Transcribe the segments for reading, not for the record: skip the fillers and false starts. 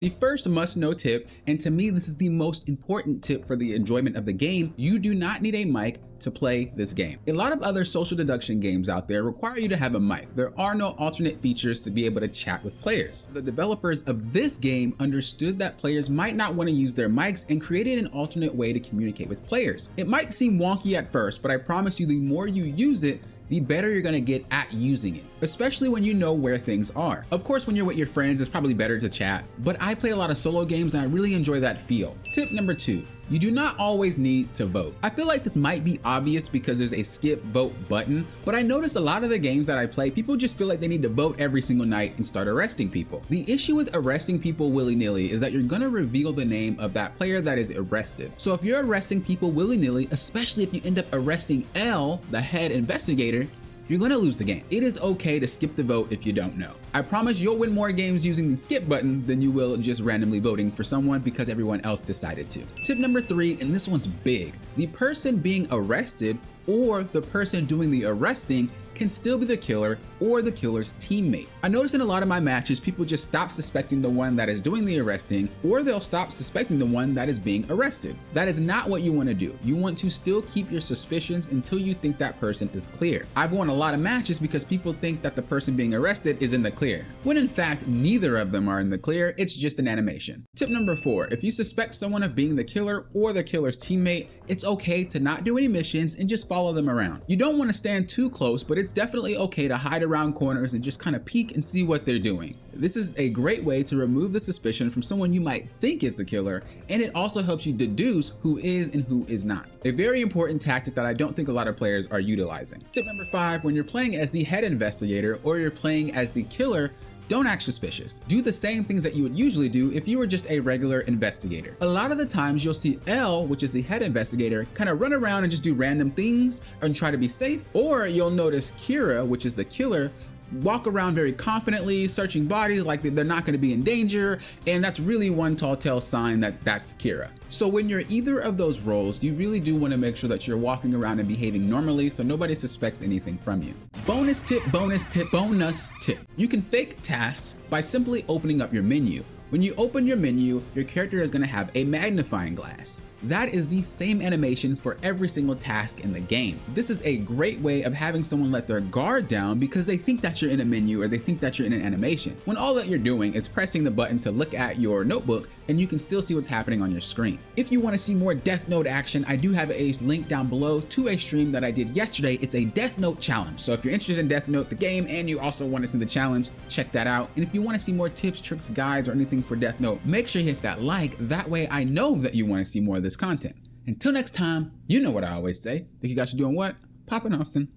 The first must-know tip, and to me this is the most important tip for the enjoyment of the game, you do not need a mic to play this game. A lot of other social deduction games out there require you to have a mic. There are no alternate features to be able to chat with players. The developers of this game understood that players might not want to use their mics and created an alternate way to communicate with players. It might seem wonky at first, but I promise you the more you use it, the better you're gonna get at using it, especially when you know where things are. Of course, when you're with your friends, it's probably better to chat, but I play a lot of solo games and I really enjoy that feel. Tip number 2. You do not always need to vote. I feel like this might be obvious because there's a skip vote button, but I notice a lot of the games that I play, people just feel like they need to vote every single night and start arresting people. The issue with arresting people willy-nilly is that you're gonna reveal the name of that player that is arrested. So if you're arresting people willy-nilly, especially if you end up arresting L, the head investigator, you're gonna lose the game. It is okay to skip the vote if you don't know. I promise you'll win more games using the skip button than you will just randomly voting for someone because everyone else decided to. Tip number 3, and this one's big. The person being arrested or the person doing the arresting can still be the killer or the killer's teammate. I notice in a lot of my matches, people just stop suspecting the one that is doing the arresting, or they'll stop suspecting the one that is being arrested. That is not what you want to do. You want to still keep your suspicions until you think that person is clear. I've won a lot of matches because people think that the person being arrested is in the clear, when in fact, neither of them are in the clear, it's just an animation. Tip number 4, if you suspect someone of being the killer or the killer's teammate, it's okay to not do any missions and just follow them around. You don't want to stand too close, but it's definitely okay to hide around corners and just kind of peek and see what they're doing. This is a great way to remove the suspicion from someone you might think is the killer, and it also helps you deduce who is and who is not. A very important tactic that I don't think a lot of players are utilizing. Tip number 5, when you're playing as the head investigator or you're playing as the killer, don't act suspicious. Do the same things that you would usually do if you were just a regular investigator. A lot of the times you'll see L, which is the head investigator, kind of run around and just do random things and try to be safe, or you'll notice Kira, which is the killer, walk around very confidently, searching bodies like they're not going to be in danger, and that's really one tall tale sign that that's Kira. So when you're either of those roles, you really do want to make sure that you're walking around and behaving normally so nobody suspects anything from you. Bonus tip, bonus tip, bonus tip. You can fake tasks by simply opening up your menu. When you open your menu, your character is going to have a magnifying glass. That is the same animation for every single task in the game. This is a great way of having someone let their guard down because they think that you're in a menu or they think that you're in an animation, when all that you're doing is pressing the button to look at your notebook and you can still see what's happening on your screen. If you want to see more Death Note action, I do have a link down below to a stream that I did yesterday. It's a Death Note challenge. So if you're interested in Death Note, the game, and you also want to see the challenge, check that out. And if you want to see more tips, tricks, guides, or anything for Death Note, make sure you hit that like. That way I know that you want to see more of this content. Until next time, you know what I always say. Think you guys are doing what? Popping often.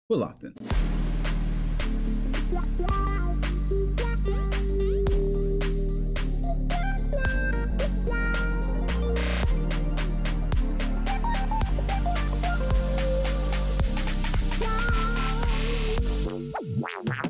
Will often.